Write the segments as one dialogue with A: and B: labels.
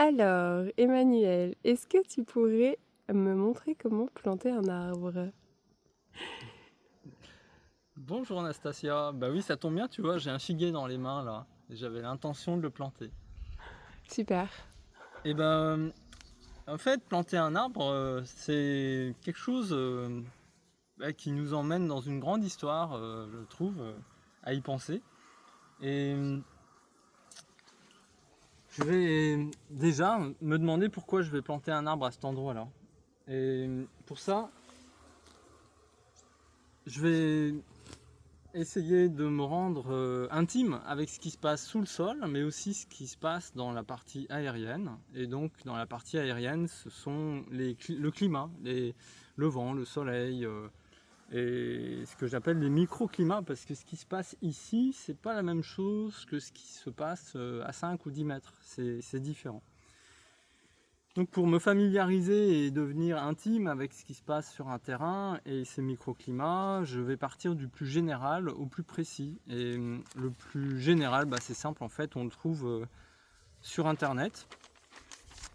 A: Alors, Emmanuel, est-ce que tu pourrais me montrer comment planter un arbre?
B: Bonjour Anastasia, bah oui ça tombe bien tu vois, j'ai un figuier dans les mains là, et j'avais l'intention de le planter.
A: Super.
B: Et ben en fait planter un arbre c'est quelque chose qui nous emmène dans une grande histoire je trouve, à y penser. Et je vais déjà me demander pourquoi je vais planter un arbre à cet endroit là. Et pour ça je vais essayer de me rendre intime avec ce qui se passe sous le sol, mais aussi ce qui se passe dans la partie aérienne. Et donc dans la partie aérienne, ce sont le climat, le vent, le soleil, et ce que j'appelle les microclimats, parce que ce qui se passe ici, c'est pas la même chose que ce qui se passe à 5 ou 10 mètres, c'est différent. Donc pour me familiariser et devenir intime avec ce qui se passe sur un terrain et ces microclimats, je vais partir du plus général au plus précis. Et le plus général, c'est simple en fait, on le trouve sur internet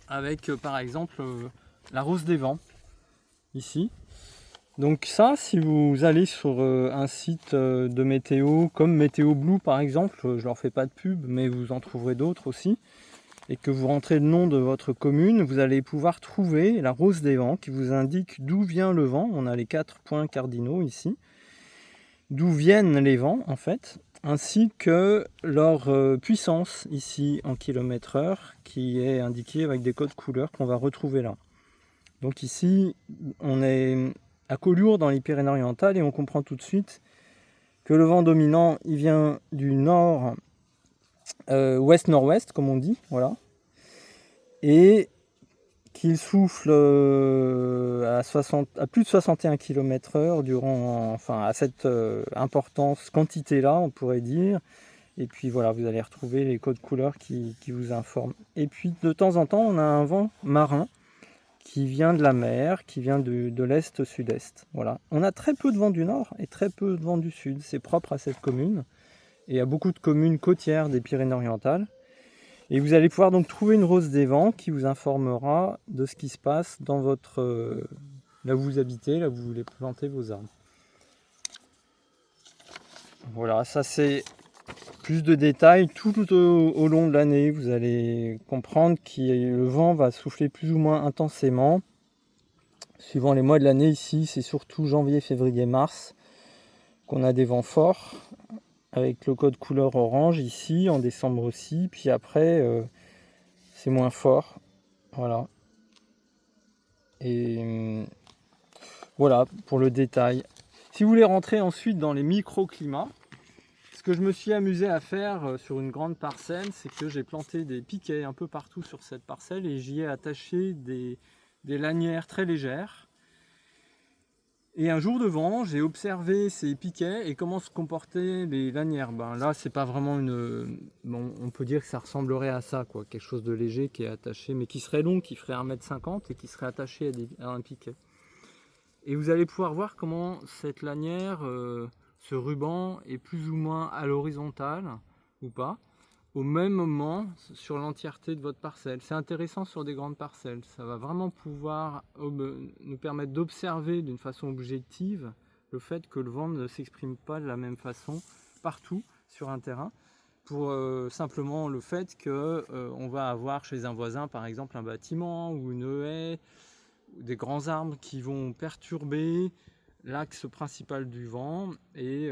B: avec par exemple la rose des vents ici. Donc ça, si vous allez sur un site de météo comme Météo Blue par exemple, je leur fais pas de pub mais vous en trouverez d'autres aussi, et que vous rentrez le nom de votre commune, vous allez pouvoir trouver la rose des vents qui vous indique d'où vient le vent. On a les 4 points cardinaux ici, d'où viennent les vents en fait, ainsi que leur puissance ici en km/h qui est indiquée avec des codes couleurs qu'on va retrouver là. Donc ici on est à Collioure dans les Pyrénées-Orientales et on comprend tout de suite que le vent dominant il vient du nord ouest-nord-ouest comme on dit, voilà, et qu'il souffle à plus de 61 km/h à cette importance, quantité-là, on pourrait dire. Et puis voilà, vous allez retrouver les codes couleurs qui vous informent. Et puis de temps en temps, on a un vent marin qui vient de la mer, qui vient de l'est-sud-est. Voilà. On a très peu de vent du nord et très peu de vent du sud. C'est propre à cette commune et à beaucoup de communes côtières des Pyrénées-Orientales. Et vous allez pouvoir donc trouver une rose des vents qui vous informera de ce qui se passe dans là où vous habitez, là où vous voulez planter vos arbres. Voilà, ça c'est plus de détails tout au long de l'année. Vous allez comprendre que le vent va souffler plus ou moins intensément. Suivant les mois de l'année, ici c'est surtout janvier, février, mars qu'on a des vents forts, avec le code couleur orange ici, en décembre aussi. Puis après, c'est moins fort. Voilà. Et voilà pour le détail. Si vous voulez rentrer ensuite dans les microclimats, ce que je me suis amusé à faire sur une grande parcelle, c'est que j'ai planté des piquets un peu partout sur cette parcelle et j'y ai attaché des lanières très légères. Et un jour de vent, j'ai observé ces piquets et comment se comportaient les lanières. Là, c'est pas vraiment Bon, on peut dire que ça ressemblerait à ça, quoi. Quelque chose de léger qui est attaché, mais qui serait long, qui ferait 1,50 m et qui serait attaché à un piquet. Et vous allez pouvoir voir comment cette lanière, ce ruban est plus ou moins à l'horizontale ou pas, au même moment sur l'entièreté de votre parcelle. C'est intéressant sur des grandes parcelles, ça va vraiment pouvoir nous permettre d'observer d'une façon objective le fait que le vent ne s'exprime pas de la même façon partout sur un terrain, pour simplement le fait que on va avoir chez un voisin par exemple un bâtiment ou une haie, des grands arbres qui vont perturber l'axe principal du vent, et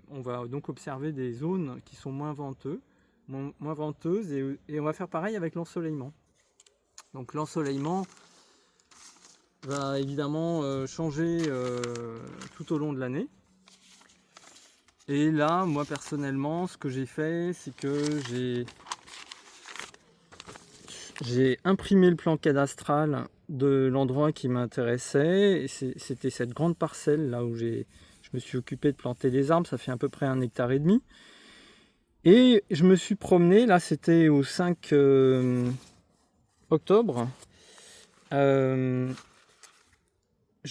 B: on va donc observer des zones qui sont moins venteuses, et on va faire pareil avec l'ensoleillement. Donc l'ensoleillement va évidemment changer tout au long de l'année. Et là, moi personnellement, ce que j'ai fait, c'est que j'ai imprimé le plan cadastral de l'endroit qui m'intéressait. C'était cette grande parcelle là où je me suis occupé de planter des arbres. Ça fait à peu près 1,5 hectare. Et je me suis promené, là c'était au 5 octobre. Je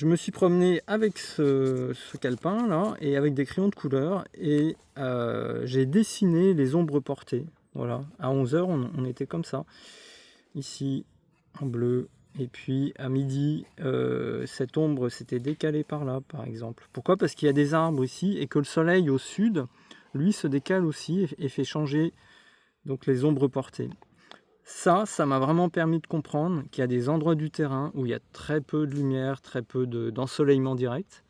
B: me suis promené avec ce calepin là et avec des crayons de couleur, et j'ai dessiné les ombres portées. Voilà, à 11 h, on était comme ça. Ici, en bleu. Et puis à midi, cette ombre s'était décalée par là, par exemple. Pourquoi? Parce qu'il y a des arbres ici et que le soleil au sud, lui, se décale aussi et fait changer donc les ombres portées. Ça m'a vraiment permis de comprendre qu'il y a des endroits du terrain où il y a très peu de lumière, très peu d'ensoleillement direct,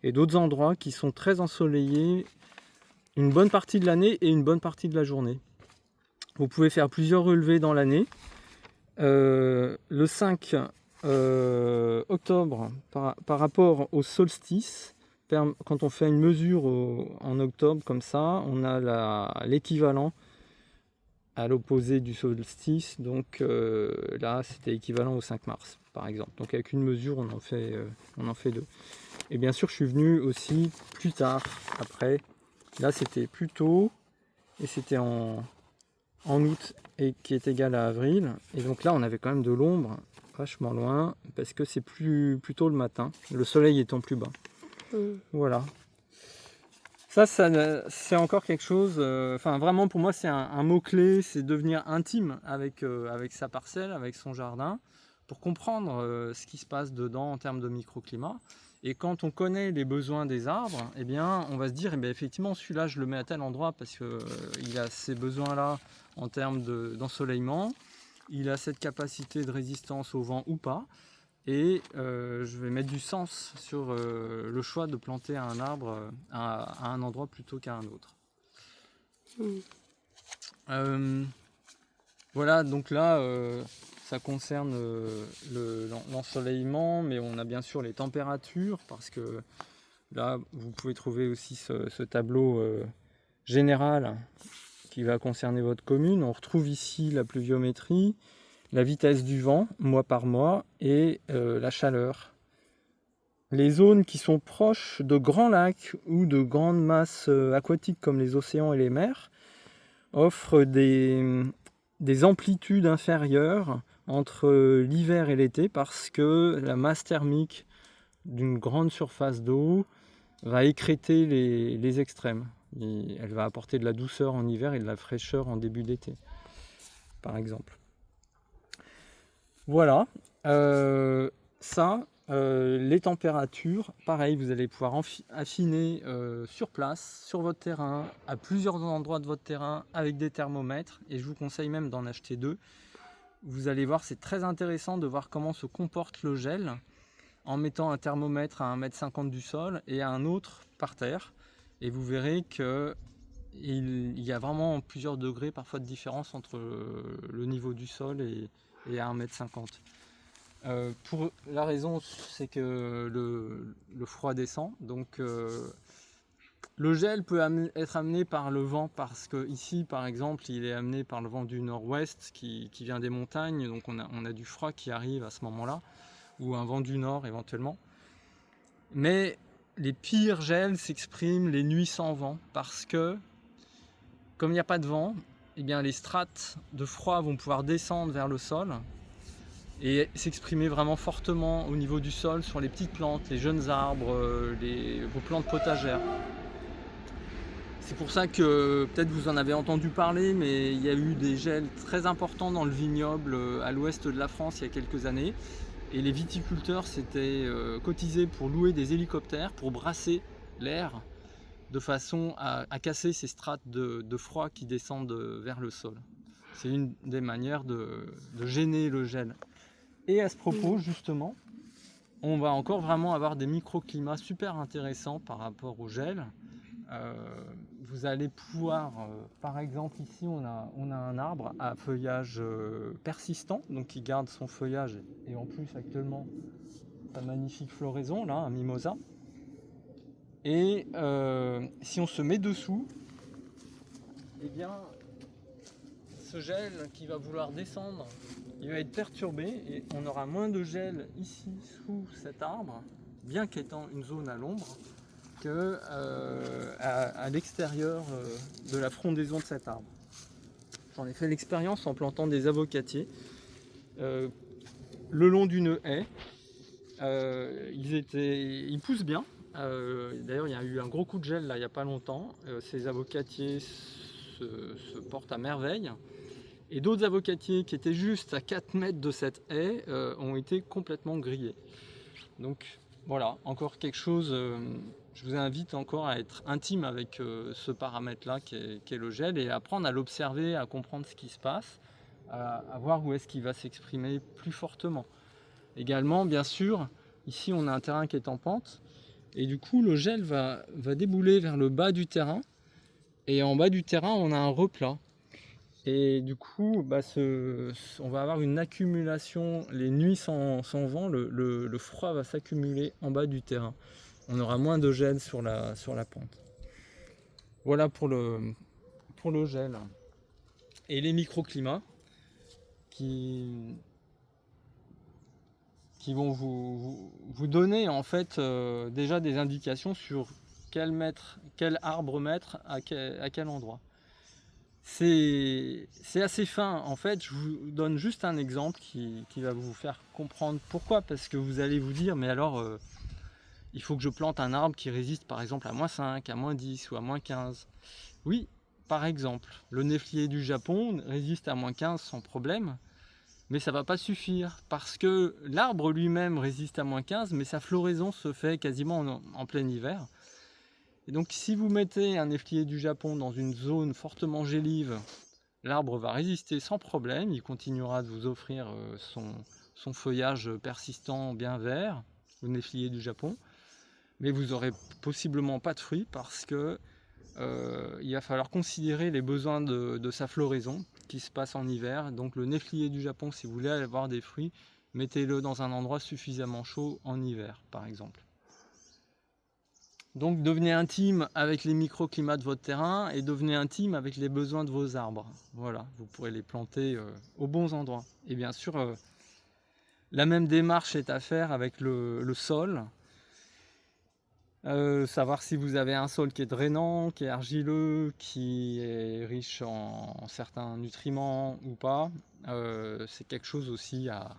B: et d'autres endroits qui sont très ensoleillés une bonne partie de l'année et une bonne partie de la journée. Vous pouvez faire plusieurs relevés dans l'année. Le 5 octobre, par rapport au solstice, quand on fait une mesure en octobre comme ça, on a l'équivalent à l'opposé du solstice, donc là c'était équivalent au 5 mars par exemple. Donc avec une mesure on en fait deux. Et bien sûr je suis venu aussi plus tard, après, là c'était plus tôt, et c'était en août, et qui est égal à avril, et donc là on avait quand même de l'ombre vachement loin, parce que c'est plus tôt le matin, le soleil étant plus bas. Voilà. Ça c'est encore quelque chose, enfin vraiment pour moi c'est un mot-clé, c'est devenir intime avec sa parcelle, avec son jardin, pour comprendre ce qui se passe dedans en termes de microclimat. Et quand on connaît les besoins des arbres, eh bien, on va se dire, eh bien, effectivement, celui-là, je le mets à tel endroit parce qu'il a ces besoins-là en termes d'ensoleillement, il a cette capacité de résistance au vent ou pas. Et je vais mettre du sens sur le choix de planter un arbre à un endroit plutôt qu'à un autre. Voilà, donc là, ça concerne l'ensoleillement, mais on a bien sûr les températures, parce que là, vous pouvez trouver aussi ce tableau général qui va concerner votre commune. On retrouve ici la pluviométrie, la vitesse du vent, mois par mois, et la chaleur. Les zones qui sont proches de grands lacs ou de grandes masses aquatiques comme les océans et les mers offrent des amplitudes inférieures entre l'hiver et l'été, parce que la masse thermique d'une grande surface d'eau va écrêter les extrêmes. Et elle va apporter de la douceur en hiver et de la fraîcheur en début d'été, par exemple. Voilà, les températures, pareil, vous allez pouvoir affiner sur place, sur votre terrain, à plusieurs endroits de votre terrain, avec des thermomètres, et je vous conseille même d'en acheter deux. Vous allez voir, c'est très intéressant de voir comment se comporte le gel en mettant un thermomètre à 1,50 m du sol et un autre par terre, et vous verrez qu'il y a vraiment plusieurs degrés parfois de différence entre le niveau du sol et à 1,50 m. Pour la raison, c'est que le froid descend, donc le gel peut être amené par le vent, parce que ici par exemple il est amené par le vent du nord-ouest qui vient des montagnes, donc on a du froid qui arrive à ce moment-là, ou un vent du nord éventuellement. Mais les pires gels s'expriment les nuits sans vent, parce que comme il n'y a pas de vent, eh bien les strates de froid vont pouvoir descendre vers le sol et s'exprimer vraiment fortement au niveau du sol, sur les petites plantes, les jeunes arbres, vos plantes potagères. C'est pour ça que peut-être vous en avez entendu parler, mais il y a eu des gels très importants dans le vignoble à l'ouest de la France il y a quelques années. Et les viticulteurs s'étaient cotisés pour louer des hélicoptères pour brasser l'air, de façon à casser ces strates de froid qui descendent vers le sol. C'est une des manières de gêner le gel. Et à ce propos, justement, on va encore vraiment avoir des microclimats super intéressants par rapport au gel. Vous allez pouvoir, par exemple ici on a un arbre à feuillage persistant, donc qui garde son feuillage, et en plus actuellement sa magnifique floraison là, un mimosa. Et si on se met dessous, eh bien ce gel qui va vouloir descendre, il va être perturbé, et on aura moins de gel ici sous cet arbre, bien qu'étant une zone à l'ombre, qu'à l'extérieur de la frondaison de cet arbre. J'en ai fait l'expérience en plantant des avocatiers le long d'une haie. Ils poussent bien. D'ailleurs, il y a eu un gros coup de gel là, il n'y a pas longtemps. Ces avocatiers se portent à merveille. Et d'autres avocatiers qui étaient juste à 4 mètres de cette haie ont été complètement grillés. Donc voilà, encore quelque chose, je vous invite encore à être intime avec ce paramètre-là qui est le gel et à apprendre à l'observer, à comprendre ce qui se passe, à voir où est-ce qu'il va s'exprimer plus fortement. Également, bien sûr, ici on a un terrain qui est en pente et du coup le gel va débouler vers le bas du terrain et en bas du terrain on a un replat. Et du coup, on va avoir une accumulation, les nuits sans vent, le froid va s'accumuler en bas du terrain. On aura moins de gel sur la pente. Voilà pour le gel. Et les microclimats qui vont vous donner en fait déjà des indications sur quel arbre mettre à quel endroit. C'est assez fin. En fait, je vous donne juste un exemple qui va vous faire comprendre pourquoi. Parce que vous allez vous dire, mais alors, il faut que je plante un arbre qui résiste par exemple à -5, à -10 ou à -15. Oui, par exemple, le néflier du Japon résiste à -15 sans problème. Mais ça ne va pas suffire. Parce que l'arbre lui-même résiste à -15, mais sa floraison se fait quasiment en plein hiver. Et donc si vous mettez un néflier du Japon dans une zone fortement gélive, l'arbre va résister sans problème, il continuera de vous offrir son feuillage persistant bien vert, le néflier du Japon, mais vous n'aurez possiblement pas de fruits parce que il va falloir considérer les besoins de sa floraison qui se passe en hiver. Donc le néflier du Japon, si vous voulez avoir des fruits, mettez-le dans un endroit suffisamment chaud en hiver par exemple. Donc devenez intime avec les microclimats de votre terrain et devenez intime avec les besoins de vos arbres. Voilà, vous pourrez les planter aux bons endroits. Et bien sûr, la même démarche est à faire avec le sol. Savoir si vous avez un sol qui est drainant, qui est argileux, qui est riche en certains nutriments ou pas. C'est quelque chose aussi à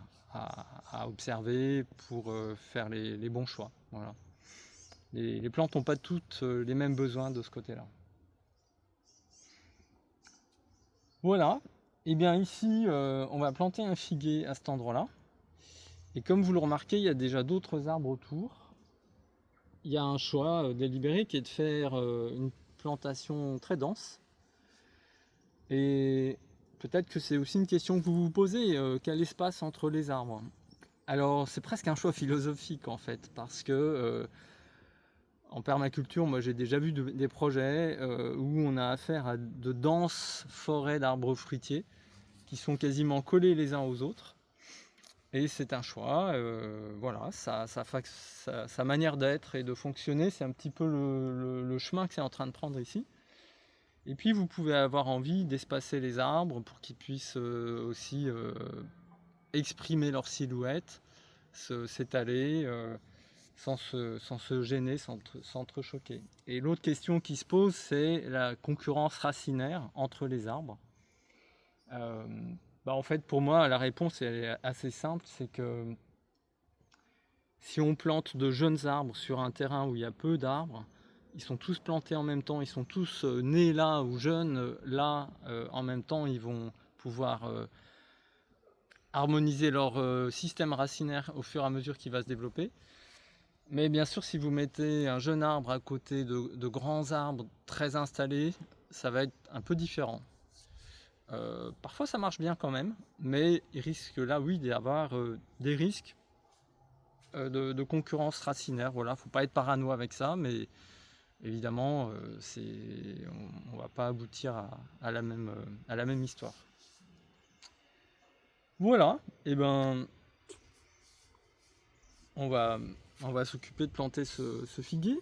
B: observer pour faire les bons choix. Voilà. Les plantes n'ont pas toutes les mêmes besoins de ce côté-là. Voilà, et bien ici on va planter un figuier à cet endroit-là. Et comme vous le remarquez, il y a déjà d'autres arbres autour. Il y a un choix délibéré qui est de faire une plantation très dense. Et peut-être que c'est aussi une question que vous vous posez, quel espace entre les arbres? Alors c'est presque un choix philosophique en fait, parce que en permaculture, moi j'ai déjà vu des projets où on a affaire à de denses forêts d'arbres fruitiers qui sont quasiment collés les uns aux autres. Et c'est un choix, voilà, sa manière d'être et de fonctionner, c'est un petit peu le chemin que c'est en train de prendre ici. Et puis vous pouvez avoir envie d'espacer les arbres pour qu'ils puissent aussi exprimer leur silhouette, s'étaler. Sans se gêner, sans s'entrechoquer. Et l'autre question qui se pose, c'est la concurrence racinaire entre les arbres. En fait, pour moi, la réponse elle est assez simple, c'est que si on plante de jeunes arbres sur un terrain où il y a peu d'arbres, ils sont tous plantés en même temps, ils sont tous nés là ou jeunes là en même temps, ils vont pouvoir harmoniser leur système racinaire au fur et à mesure qu'il va se développer. Mais bien sûr, si vous mettez un jeune arbre à côté de grands arbres très installés, ça va être un peu différent. Parfois ça marche bien quand même, mais il risque là, oui, d'y avoir des risques de concurrence racinaire. Voilà, faut pas être parano avec ça, mais évidemment, on va pas aboutir à la même histoire. Voilà, et ben on va s'occuper de planter ce figuier.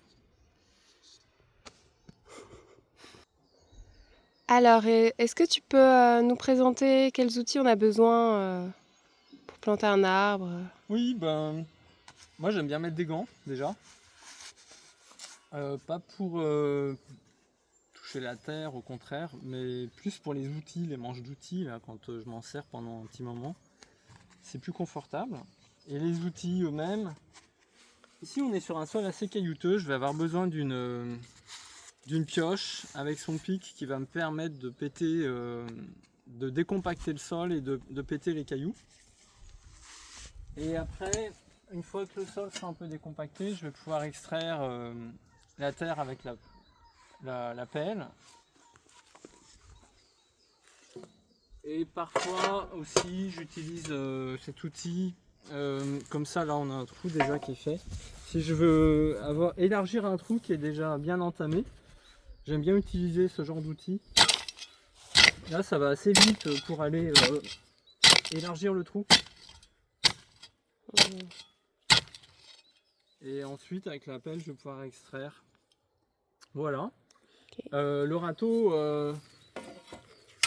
A: Alors, est-ce que tu peux nous présenter quels outils on a besoin pour planter un arbre?
B: Oui, moi j'aime bien mettre des gants déjà. Pas pour toucher la terre, au contraire, mais plus pour les outils, les manches d'outils, là, quand je m'en sers pendant un petit moment. C'est plus confortable. Et les outils eux-mêmes, ici on est sur un sol assez caillouteux, je vais avoir besoin d'une d'une pioche avec son pic qui va me permettre de péter, de décompacter le sol et de péter les cailloux. Et après, une fois que le sol sera un peu décompacté, je vais pouvoir extraire la terre avec la pelle. Et parfois aussi j'utilise cet outil, comme ça là on a un trou déjà qui est fait. Si je veux élargir un trou qui est déjà bien entamé, j'aime bien utiliser ce genre d'outil. Là ça va assez vite pour aller élargir le trou. Et ensuite avec la pelle je vais pouvoir extraire. Voilà.
A: Okay.
B: Le râteau,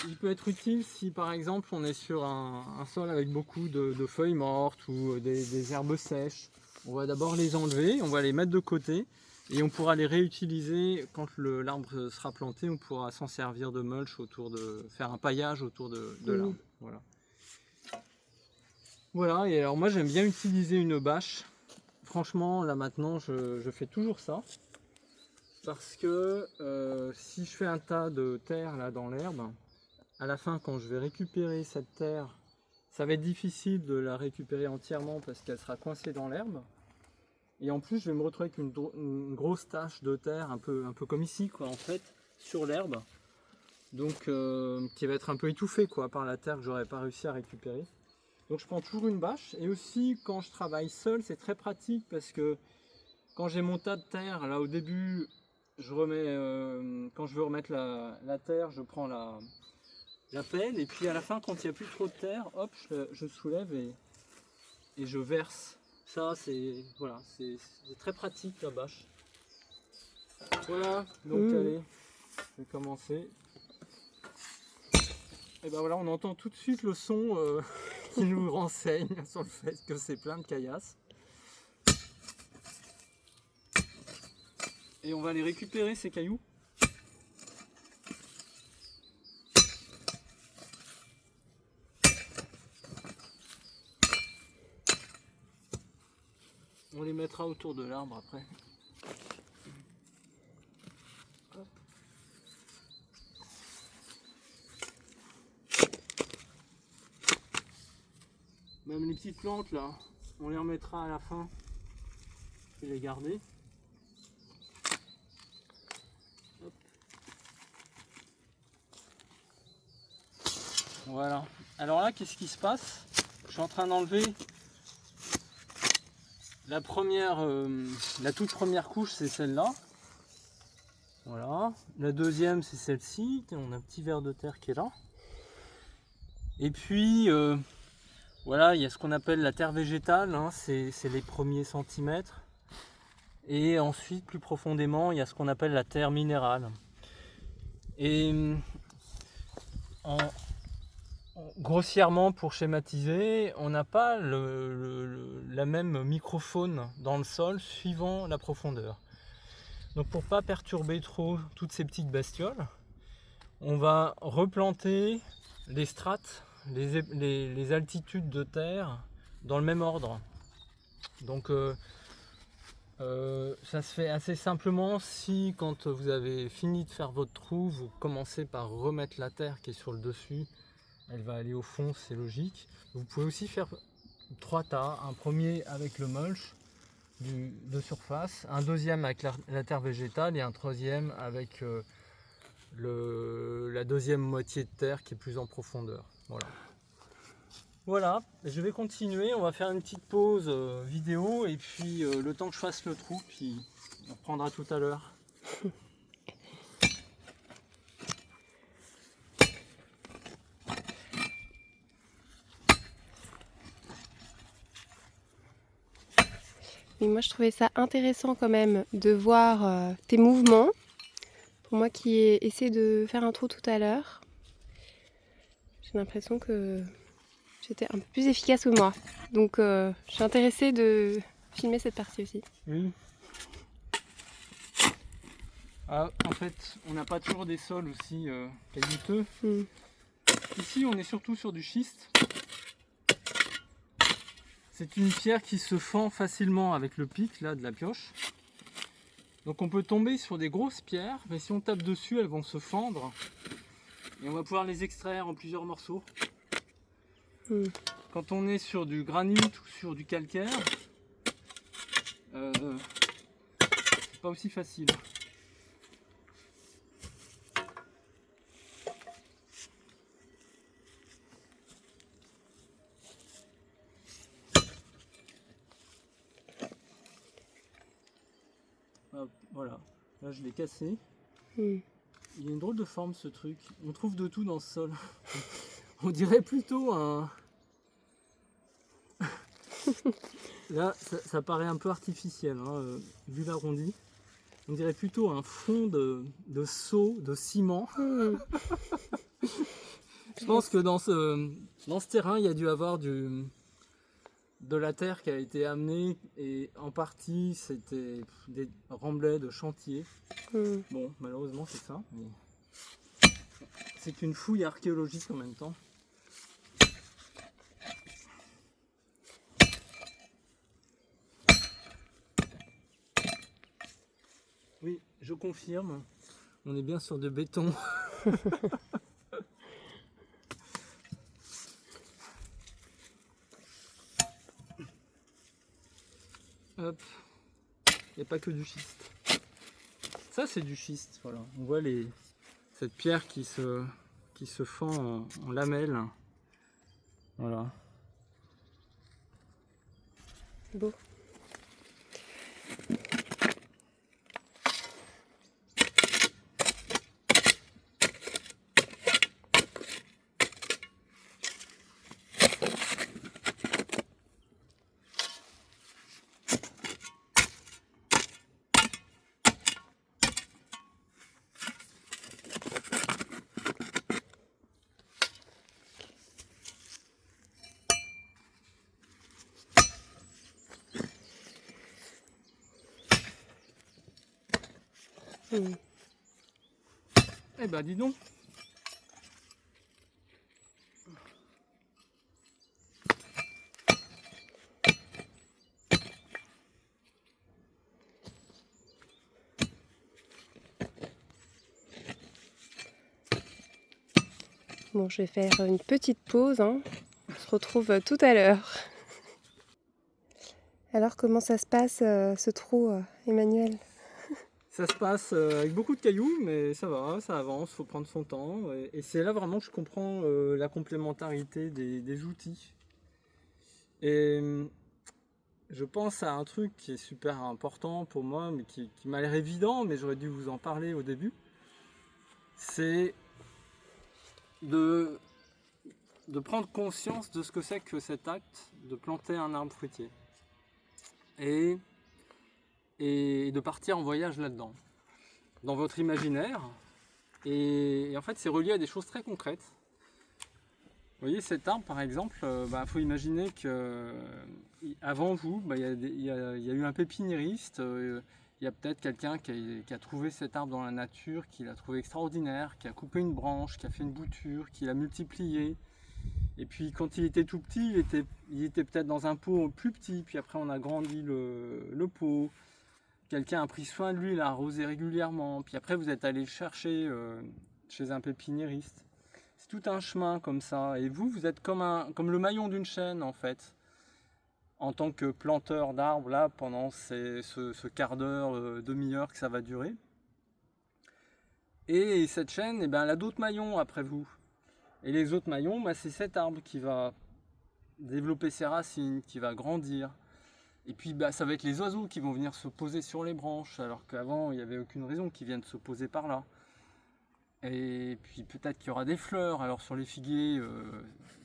B: il peut être utile si par exemple on est sur un sol avec beaucoup de feuilles mortes ou des herbes sèches. On va d'abord les enlever, on va les mettre de côté et on pourra les réutiliser quand l'arbre sera planté. On pourra s'en servir de mulch faire un paillage autour de l'arbre. Voilà. Voilà, et alors moi j'aime bien utiliser une bâche. Franchement là maintenant je fais toujours ça. Parce que si je fais un tas de terre là dans l'herbe, à la fin quand je vais récupérer cette terre, ça va être difficile de la récupérer entièrement parce qu'elle sera coincée dans l'herbe. Et en plus je vais me retrouver avec une grosse tache de terre, un peu comme ici quoi en fait, sur l'herbe. Donc qui va être un peu étouffée quoi par la terre que j'aurais pas réussi à récupérer. Donc je prends toujours une bâche, et aussi quand je travaille seul c'est très pratique parce que quand j'ai mon tas de terre là au début, je remets, quand je veux remettre la terre, je prends la pelle, et puis à la fin quand il n'y a plus trop de terre, hop, je soulève et je verse. Ça c'est voilà, c'est très pratique la bâche. Voilà, donc allez, je vais commencer. Et ben voilà, on entend tout de suite le son qui nous renseigne sur le fait que c'est plein de caillasses. Et on va aller récupérer ces cailloux. On les mettra autour de l'arbre après. Hop. Même les petites plantes là, on les remettra à la fin. Je vais les garder. Hop. Voilà. Alors là, qu'est-ce qui se passe? Je suis en train d'enlever la toute première couche, c'est celle-là. Voilà. La deuxième, c'est celle-ci. On a un petit ver de terre qui est là. Et puis, voilà, il y a ce qu'on appelle la terre végétale. Hein, c'est les premiers centimètres. Et ensuite, plus profondément, il y a ce qu'on appelle la terre minérale. Et grossièrement, pour schématiser, on n'a pas la même microfaune dans le sol suivant la profondeur. Donc pour ne pas perturber trop toutes ces petites bestioles, on va replanter les strates, les altitudes de terre dans le même ordre. Donc ça se fait assez simplement si quand vous avez fini de faire votre trou, vous commencez par remettre la terre qui est sur le dessus. Elle va aller au fond, c'est logique. Vous pouvez aussi faire 3 tas, un premier avec le mulch de surface, un deuxième avec la terre végétale et un troisième avec la deuxième moitié de terre qui est plus en profondeur. Voilà. Voilà, je vais continuer, on va faire une petite pause vidéo et puis le temps que je fasse le trou, puis on reprendra tout à l'heure.
A: Et moi je trouvais ça intéressant quand même de voir tes mouvements. Pour moi qui ai essayé de faire un trou tout à l'heure, j'ai l'impression que j'étais un peu plus efficace que moi. Donc je suis intéressée de filmer cette partie aussi.
B: Oui. Ah, en fait, on n'a pas toujours des sols aussi caillouteux. Ici, on est surtout sur du schiste. C'est une pierre qui se fend facilement avec le pic là, de la pioche. Donc on peut tomber sur des grosses pierres, mais si on tape dessus, elles vont se fendre. Et on va pouvoir les extraire en plusieurs morceaux. Quand on est sur du granit ou sur du calcaire, c'est pas aussi facile. Hop, voilà, là je l'ai cassé. Il a une drôle de forme ce truc. On trouve de tout dans ce sol. On dirait plutôt un... Là, ça paraît un peu artificiel, hein, vu l'arrondi. On dirait plutôt un fond de seau, de ciment. Je pense que dans ce terrain, il y a dû avoir de la terre qui a été amenée et en partie, c'était des remblais de chantier. Bon, malheureusement, c'est ça. Mais c'est une fouille archéologique en même temps. Oui, je confirme. On est bien sur de béton. Hop. Il n'y a pas que du schiste. Ça, c'est du schiste. Voilà. On voit cette pierre qui se fend en lamelles. Voilà.
A: Beau.
B: Eh ben, dis donc.
A: Bon, je vais faire une petite pause, hein. On se retrouve tout à l'heure. Alors, comment ça se passe, ce trou, Emmanuel?
B: Ça se passe avec beaucoup de cailloux, mais ça va, ça avance, faut prendre son temps. Et c'est là vraiment que je comprends la complémentarité des outils. Et je pense à un truc qui est super important pour moi, mais qui m'a l'air évident, mais j'aurais dû vous en parler au début. C'est de prendre conscience de ce que c'est que cet acte de planter un arbre fruitier. Et de partir en voyage là-dedans, dans votre imaginaire. Et en fait, c'est relié à des choses très concrètes. Vous voyez, cet arbre, par exemple, faut imaginer qu'avant vous, il y a eu un pépiniériste, il y a peut-être quelqu'un qui a trouvé cet arbre dans la nature, qui l'a trouvé extraordinaire, qui a coupé une branche, qui a fait une bouture, qui l'a multiplié. Et puis quand il était tout petit, il était peut-être dans un pot plus petit, puis après on a grandi le pot. Quelqu'un a pris soin de lui, l'a arrosé régulièrement, puis après vous êtes allé le chercher chez un pépiniériste. C'est tout un chemin comme ça, et vous êtes comme le maillon d'une chaîne en fait, en tant que planteur d'arbres là, pendant ce quart d'heure, demi-heure que ça va durer. Et cette chaîne, elle a d'autres maillons après vous. Et les autres maillons, c'est cet arbre qui va développer ses racines, qui va grandir. Et puis ça va être les oiseaux qui vont venir se poser sur les branches, alors qu'avant il n'y avait aucune raison qu'ils viennent se poser par là. Et puis peut-être qu'il y aura des fleurs. Alors sur les figuiers,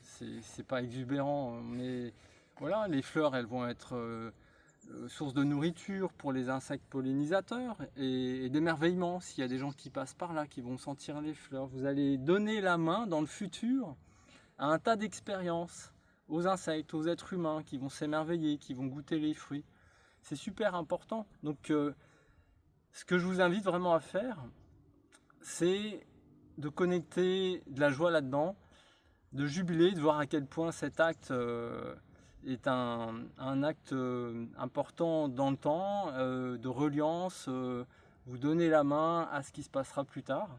B: c'est pas exubérant, mais voilà, les fleurs elles vont être source de nourriture pour les insectes pollinisateurs et d'émerveillement s'il y a des gens qui passent par là, qui vont sentir les fleurs. Vous allez donner la main dans le futur à un tas d'expériences, aux insectes, aux êtres humains qui vont s'émerveiller, qui vont goûter les fruits. C'est super important. Donc ce que je vous invite vraiment à faire, c'est de connecter de la joie là-dedans, de jubiler, de voir à quel point cet acte est un acte important dans le temps, de reliance, vous donnez la main à ce qui se passera plus tard.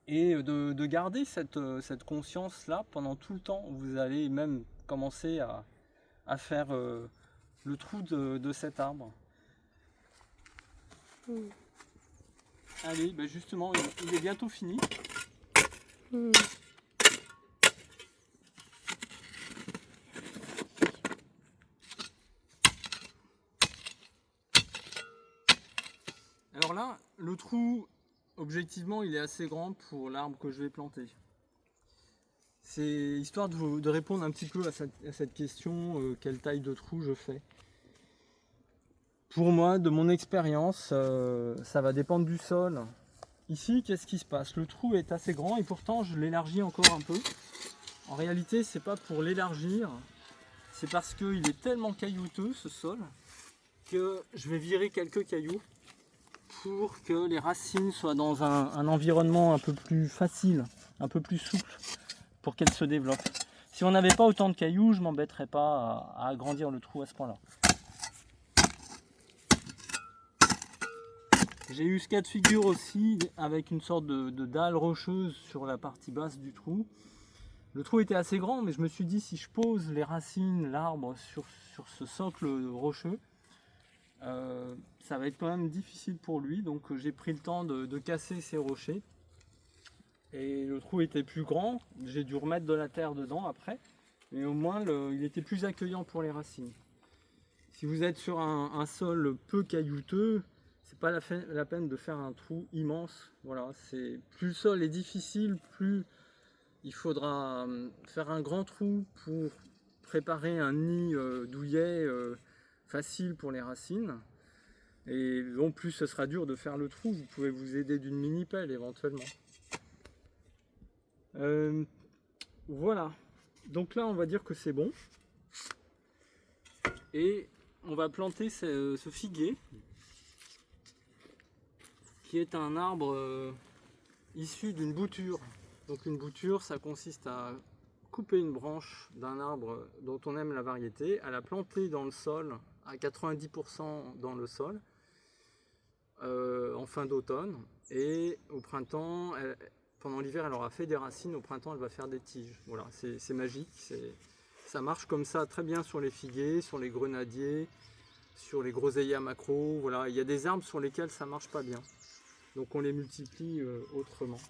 B: Et de garder cette conscience-là pendant tout le temps. Vous allez même commencer à faire le trou de cet arbre. Allez, ben justement, il est bientôt fini. Alors là, le trou, objectivement, il est assez grand pour l'arbre que je vais planter. C'est histoire de répondre un petit peu à cette question, quelle taille de trou je fais. Pour moi, de mon expérience, ça va dépendre du sol. Ici, qu'est-ce qui se passe? Le trou est assez grand et pourtant je l'élargis encore un peu. En réalité, c'est pas pour l'élargir, c'est parce qu'il est tellement caillouteux ce sol que je vais virer quelques cailloux pour que les racines soient dans un environnement un peu plus facile, un peu plus souple, pour qu'elles se développent. Si on n'avait pas autant de cailloux, je ne m'embêterais pas à agrandir le trou à ce point-là. J'ai eu ce cas de figure aussi avec une sorte de dalle rocheuse sur la partie basse du trou. Le trou était assez grand, mais je me suis dit si je pose les racines, l'arbre sur ce socle rocheux, ça va être quand même difficile pour lui. Donc j'ai pris le temps de casser ces rochers. Et le trou était plus grand, j'ai dû remettre de la terre dedans après, mais au moins il était plus accueillant pour les racines. Si vous êtes sur un sol peu caillouteux, c'est pas la peine de faire un trou immense. Voilà, plus le sol est difficile, plus il faudra faire un grand trou pour préparer un nid douillet facile pour les racines. Et bon, plus ce sera dur de faire le trou, vous pouvez vous aider d'une mini-pelle éventuellement. Voilà, donc là on va dire que c'est bon et on va planter ce figuier qui est un arbre issu d'une bouture. Donc une bouture, ça consiste à couper une branche d'un arbre dont on aime la variété, à la planter dans le sol à 90% dans le sol en fin d'automne, et au printemps pendant l'hiver, elle aura fait des racines, au printemps, elle va faire des tiges. Voilà, c'est magique. Ça marche comme ça très bien sur les figuiers, sur les grenadiers, sur les groseilliers à maquereaux. Voilà, il y a des arbres sur lesquels ça marche pas bien. Donc on les multiplie autrement.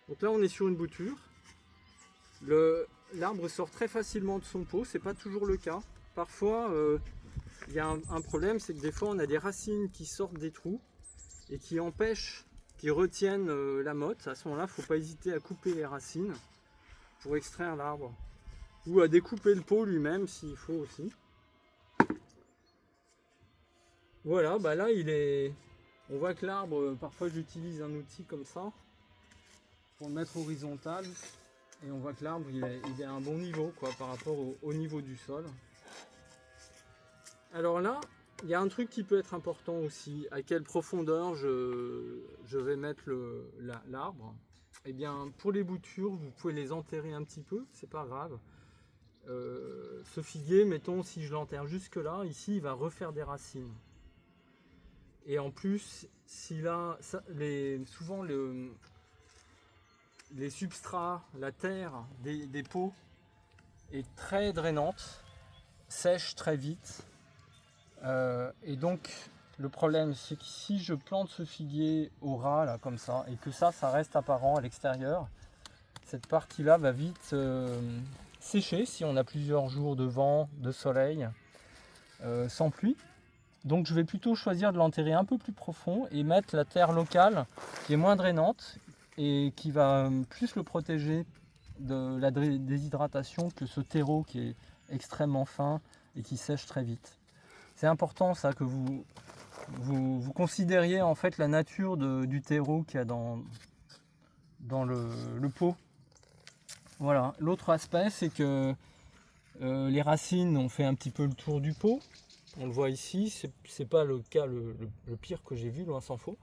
B: Donc là, on est sur une bouture. L'arbre sort très facilement de son pot, c'est pas toujours le cas. Parfois, il y a un problème, c'est que des fois, on a des racines qui sortent des trous et qui empêchent, qui retiennent la motte. À ce moment-là, il ne faut pas hésiter à couper les racines pour extraire l'arbre. Ou à découper le pot lui-même s'il faut aussi. Voilà, bah là on voit que l'arbre, parfois j'utilise un outil comme ça pour le mettre horizontal. Et on voit que l'arbre il est à un bon niveau quoi, par rapport au niveau du sol. Alors là, il y a un truc qui peut être important aussi, à quelle profondeur je vais mettre l'arbre. Eh bien, pour les boutures, vous pouvez les enterrer un petit peu, c'est pas grave. Ce figuier, mettons, si je l'enterre jusque là, ici, il va refaire des racines. Et en plus, souvent les substrats, la terre des pots est très drainante, sèche très vite. Et donc le problème c'est que si je plante ce figuier au ras là comme ça et que ça reste apparent à l'extérieur, cette partie là va vite sécher si on a plusieurs jours de vent, de soleil, sans pluie. Donc je vais plutôt choisir de l'enterrer un peu plus profond et mettre la terre locale qui est moins drainante et qui va plus le protéger de la déshydratation que ce terreau qui est extrêmement fin et qui sèche très vite. C'est important ça que vous considériez en fait la nature du terreau qu'il y a dans le pot. Voilà. L'autre aspect c'est que les racines ont fait un petit peu le tour du pot. On le voit ici, c'est pas le cas le pire que j'ai vu, loin s'en faut.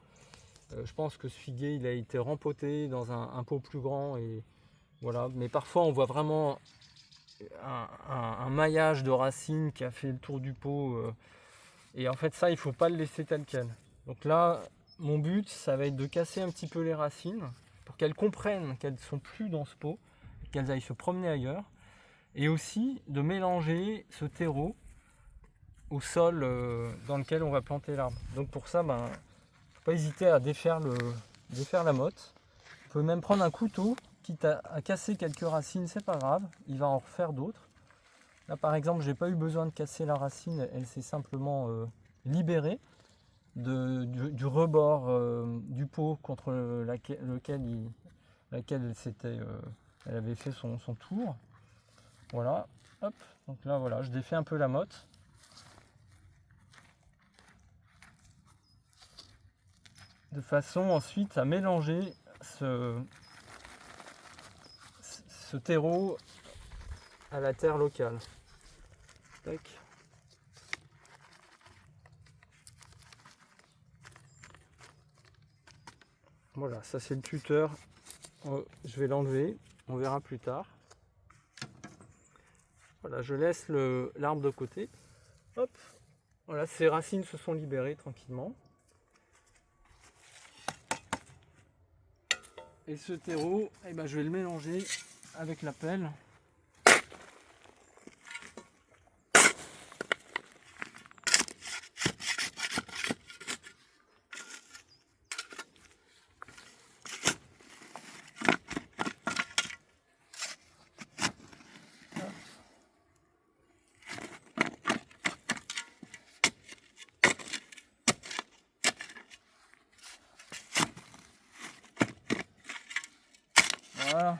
B: Je pense que ce figuier il a été rempoté dans un pot plus grand et voilà. Mais parfois on voit vraiment un maillage de racines qui a fait le tour du pot. Et en fait ça, il ne faut pas le laisser tel quel. Donc là, mon but, ça va être de casser un petit peu les racines pour qu'elles comprennent qu'elles ne sont plus dans ce pot, qu'elles aillent se promener ailleurs. Et aussi de mélanger ce terreau au sol dans lequel on va planter l'arbre. Donc pour ça, faut pas hésiter à défaire la motte. Vous pouvez même prendre un couteau, quitte à casser quelques racines, c'est pas grave, il va en refaire d'autres. Là par exemple, j'ai pas eu besoin de casser la racine, elle s'est simplement libérée du rebord du pot contre laquelle elle avait fait son tour. Voilà, hop, donc là voilà, je défais un peu la motte. De façon ensuite à mélanger ce terreau à la terre locale. Tac. Voilà, ça c'est le tuteur. Je vais l'enlever, on verra plus tard. Voilà, je laisse l'arbre de côté. Hop, voilà, ses racines se sont libérées tranquillement. Et ce terreau, je vais le mélanger avec la pelle. Voilà.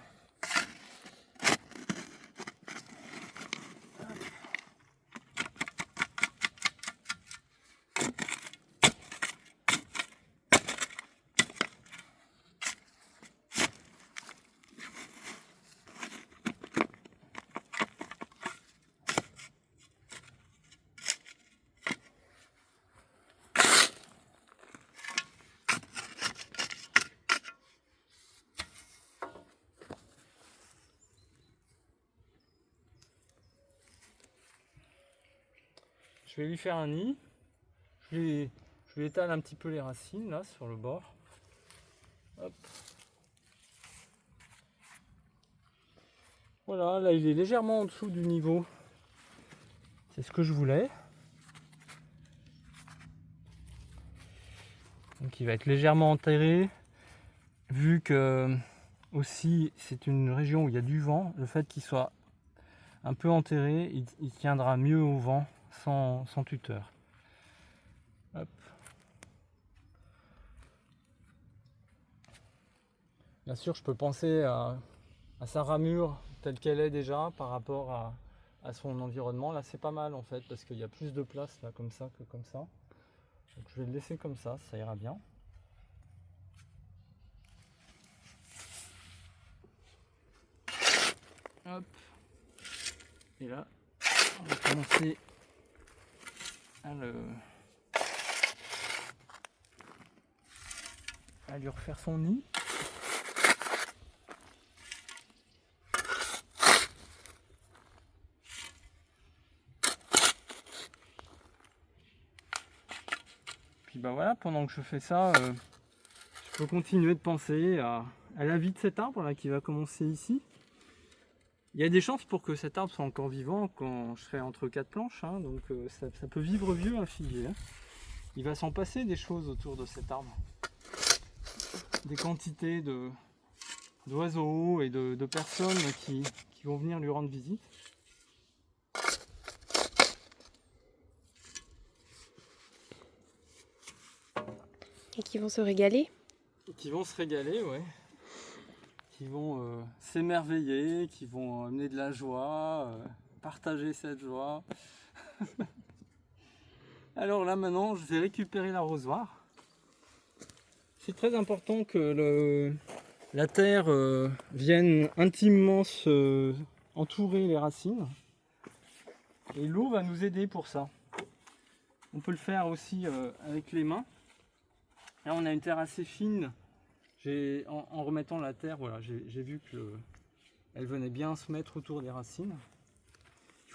B: Je vais lui faire un nid. Je lui étale un petit peu les racines là sur le bord. Hop. Voilà, là il est légèrement en dessous du niveau. C'est ce que je voulais. Donc il va être légèrement enterré. Vu que aussi c'est une région où il y a du vent, le fait qu'il soit un peu enterré, il tiendra mieux au vent sans tuteur. Hop. Bien sûr, je peux penser à sa ramure telle qu'elle est déjà par rapport à son environnement. Là, c'est pas mal en fait parce qu'il y a plus de place là comme ça que comme ça. Donc je vais le laisser comme ça ira bien. Hop. Et là, on va commencer à lui refaire son nid. Puis voilà, pendant que je fais ça, je peux continuer de penser à la vie de cet arbre là qui va commencer ici. Il y a des chances pour que cet arbre soit encore vivant quand je serai entre quatre planches, hein, donc ça peut vivre vieux un figuier. Hein. Il va s'en passer des choses autour de cet arbre. Des quantités d'oiseaux et de personnes qui vont venir lui rendre visite.
A: Et qui vont se régaler.
B: Qui vont se régaler, ouais. Qui vont s'émerveiller, qui vont amener de la joie, partager cette joie. Alors là maintenant, je vais récupérer l'arrosoir. C'est très important que la terre vienne intimement entourer les racines. Et l'eau va nous aider pour ça. On peut le faire aussi avec les mains. Là on a une terre assez fine. En remettant la terre, voilà, j'ai vu qu'elle venait bien se mettre autour des racines.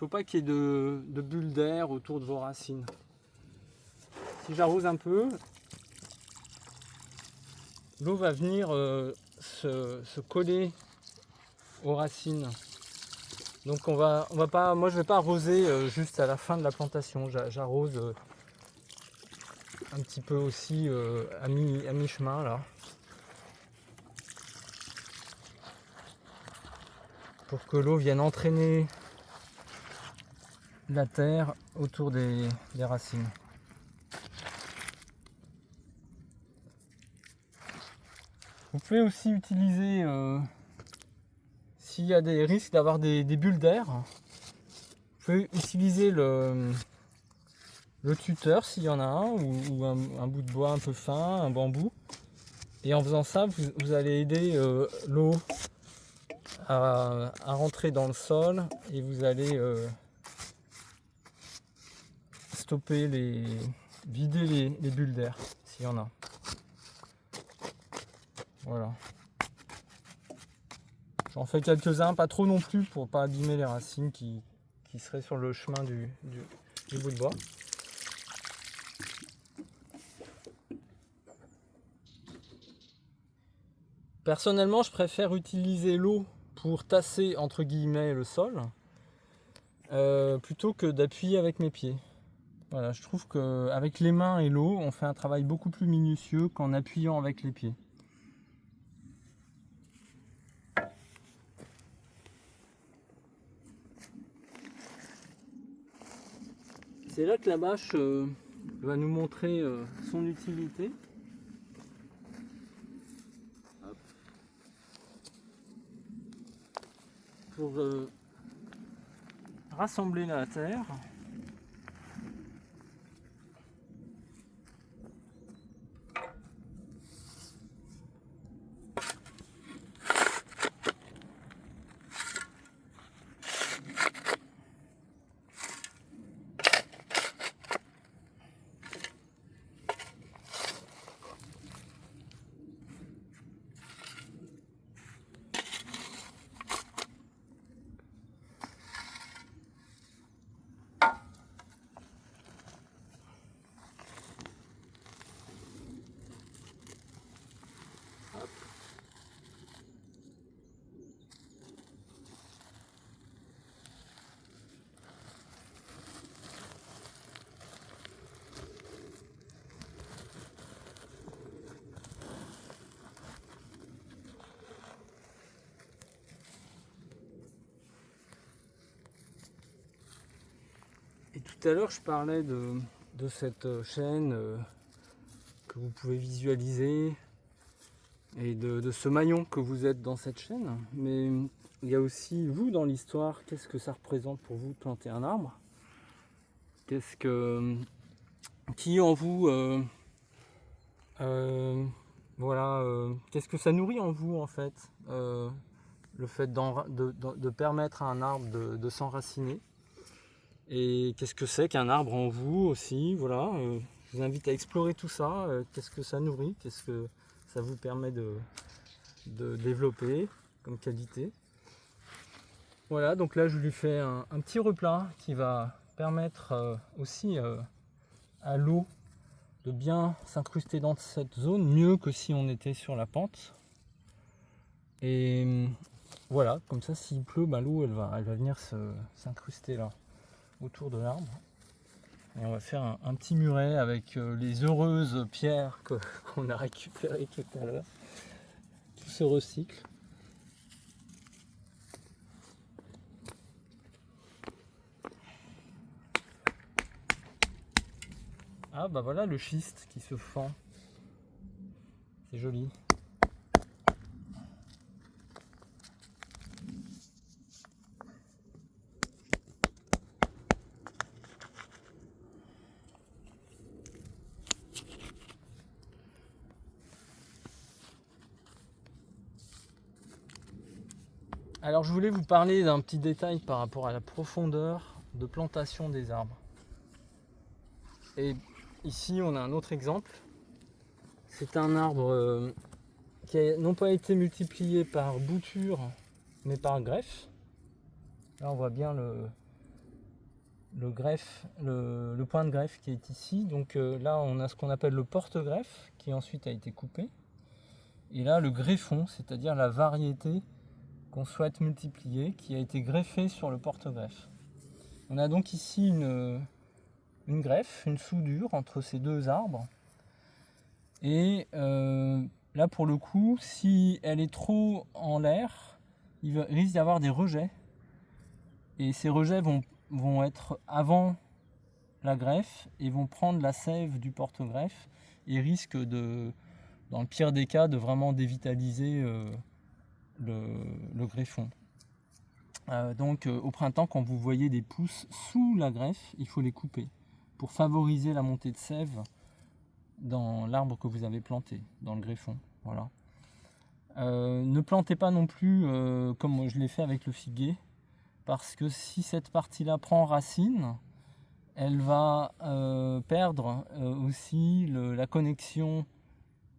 B: faut pas qu'il y ait de bulles d'air autour de vos racines. Si j'arrose un peu, l'eau va venir se coller aux racines. Donc on va pas, moi je vais pas arroser juste à la fin de la plantation. J'arrose un petit peu aussi à mi-chemin là. Pour que l'eau vienne entraîner la terre autour des racines. Vous pouvez aussi utiliser, s'il y a des risques d'avoir des bulles d'air, vous pouvez utiliser le tuteur s'il y en a un, ou un bout de bois un peu fin, un bambou. Et en faisant ça, vous allez aider l'eau à rentrer dans le sol et vous allez vider les bulles d'air s'il y en a. Voilà. J'en fais quelques-uns, pas trop non plus pour pas abîmer les racines qui seraient sur le chemin du bout de bois. Personnellement, je préfère utiliser l'eau pour tasser entre guillemets le sol plutôt que d'appuyer avec mes pieds. Voilà, je trouve qu'avec les mains et l'eau, on fait un travail beaucoup plus minutieux qu'en appuyant avec les pieds. C'est là que la bâche va nous montrer son utilité. Hop. Pour rassembler la terre. Et tout à l'heure, je parlais de cette chaîne que vous pouvez visualiser et de ce maillon que vous êtes dans cette chaîne. Mais il y a aussi vous dans l'histoire. Qu'est-ce que ça représente pour vous de planter un arbre? Qui en vous, qu'est-ce que ça nourrit en vous en fait, le fait de permettre à un arbre de s'enraciner? Et qu'est-ce que c'est qu'un arbre en vous aussi, voilà. Je vous invite à explorer tout ça. Qu'est-ce que ça nourrit? Qu'est-ce que ça vous permet de développer comme qualité? Voilà, donc là je lui fais un petit replat qui va permettre aussi à l'eau de bien s'incruster dans cette zone, mieux que si on était sur la pente. Et voilà, comme ça s'il pleut, l'eau elle va venir s'incruster là autour de l'arbre. Et on va faire un petit muret avec les heureuses pierres qu'on a récupérées tout à l'heure. Tout se recycle. Ah bah voilà le schiste qui se fend. C'est joli. Alors je voulais vous parler d'un petit détail par rapport à la profondeur de plantation des arbres. Et ici on a un autre exemple. C'est un arbre qui n'a non pas été multiplié par bouture mais par greffe. Là on voit bien greffe, le point de greffe qui est ici. Donc là, on a ce qu'on appelle le porte-greffe qui ensuite a été coupé. Et là, le greffon, c'est-à-dire la variété qu'on souhaite multiplier, qui a été greffée sur le porte-greffe. On a donc ici une greffe, une soudure entre ces deux arbres. Et là, pour le coup, si elle est trop en l'air, il risque d'y avoir des rejets. Et ces rejets vont être avant la greffe et vont prendre la sève du porte-greffe et risquent dans le pire des cas, de vraiment dévitaliser le greffon. Donc au printemps, quand vous voyez des pousses sous la greffe, il faut les couper pour favoriser la montée de sève dans l'arbre que vous avez planté, dans le greffon. Voilà. Ne plantez pas non plus comme je l'ai fait avec le figuier, parce que si cette partie-là prend racine, elle va perdre aussi la connexion,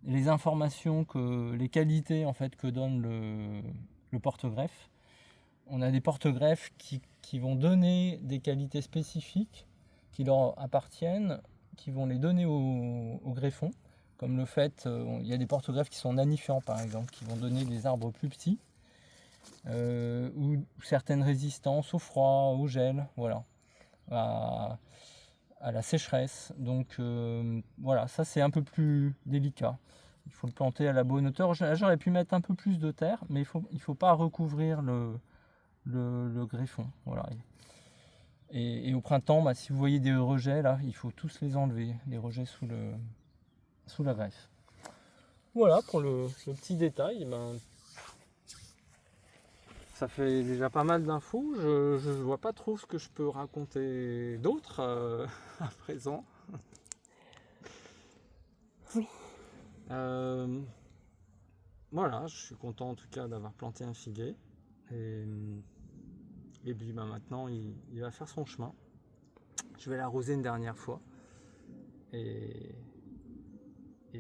B: les informations, les qualités en fait que donne le porte-greffe. On a des porte-greffes qui vont donner des qualités spécifiques qui leur appartiennent, qui vont les donner au greffon, comme le fait, il y a des porte-greffes qui sont nanifiants par exemple, qui vont donner des arbres plus petits, ou certaines résistances au froid, au gel, voilà, à la sécheresse. Donc voilà, ça c'est un peu plus délicat. Il faut le planter à la bonne hauteur. J'aurais pu mettre un peu plus de terre, mais il faut pas recouvrir le greffon. Voilà. Et au printemps, si vous voyez des rejets, là, il faut tous les enlever, les rejets sous la greffe. Voilà pour le petit détail. Ça fait déjà pas mal d'infos. Je ne vois pas trop ce que je peux raconter d'autre à présent.
A: Oui.
B: Voilà, je suis content en tout cas d'avoir planté un figuier. Et puis maintenant, il va faire son chemin. Je vais l'arroser une dernière fois. Et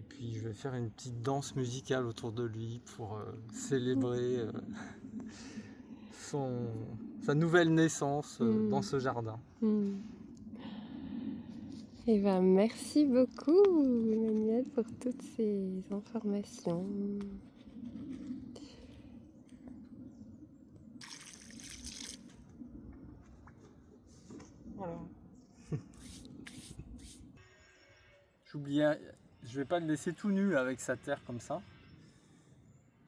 B: puis je vais faire une petite danse musicale autour de lui pour célébrer sa nouvelle naissance dans ce jardin.
A: Eh ben, merci beaucoup Emmanuel pour toutes ces informations.
B: Voilà. J'oubliais, je vais pas le laisser tout nu avec sa terre comme ça.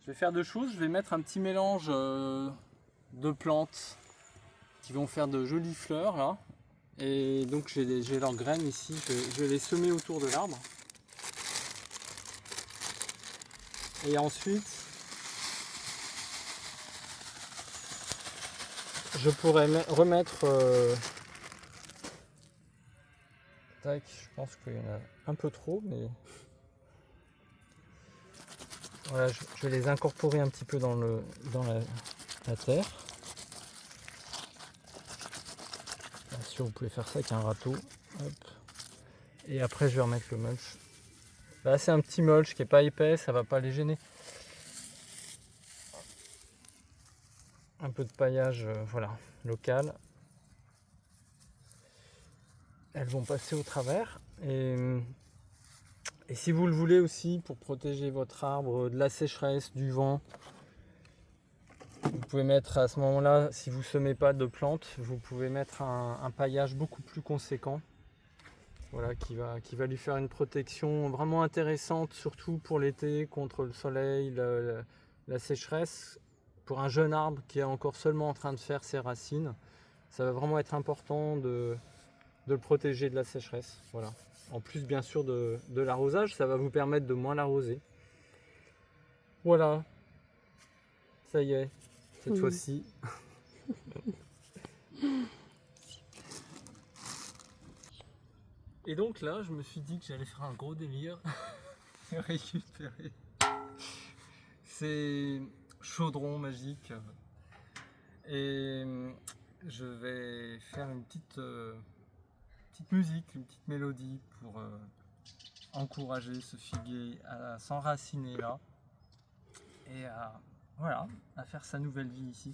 B: Je vais faire deux choses. Je vais mettre un petit mélange de plantes qui vont faire de jolies fleurs là. Et donc j'ai leurs graines ici. Je vais les semer autour de l'arbre. Et ensuite, je pourrais remettre... tac, je pense qu'il y en a un peu trop, mais... Voilà, je vais les incorporer un petit peu dans la terre. Bien sûr, vous pouvez faire ça avec un râteau. Hop. Et après, je vais remettre le mulch. Là, c'est un petit mulch qui n'est pas épais, ça ne va pas les gêner. Un peu de paillage, voilà, local. Elles vont passer au travers. Et si vous le voulez aussi, pour protéger votre arbre de la sécheresse, du vent, vous pouvez mettre à ce moment-là, si vous ne semez pas de plantes, vous pouvez mettre un paillage beaucoup plus conséquent. Voilà, qui va lui faire une protection vraiment intéressante, surtout pour l'été, contre le soleil, la sécheresse. Pour un jeune arbre qui est encore seulement en train de faire ses racines, ça va vraiment être important de le protéger de la sécheresse. Voilà. En plus, bien sûr, de l'arrosage, ça va vous permettre de moins l'arroser. Voilà. Ça y est, cette fois-ci. Et donc là, je me suis dit que j'allais faire un gros délire et récupérer ces chaudrons magiques. Et je vais faire une petite musique, une petite mélodie pour encourager ce figuier à s'enraciner là et à faire sa nouvelle vie ici.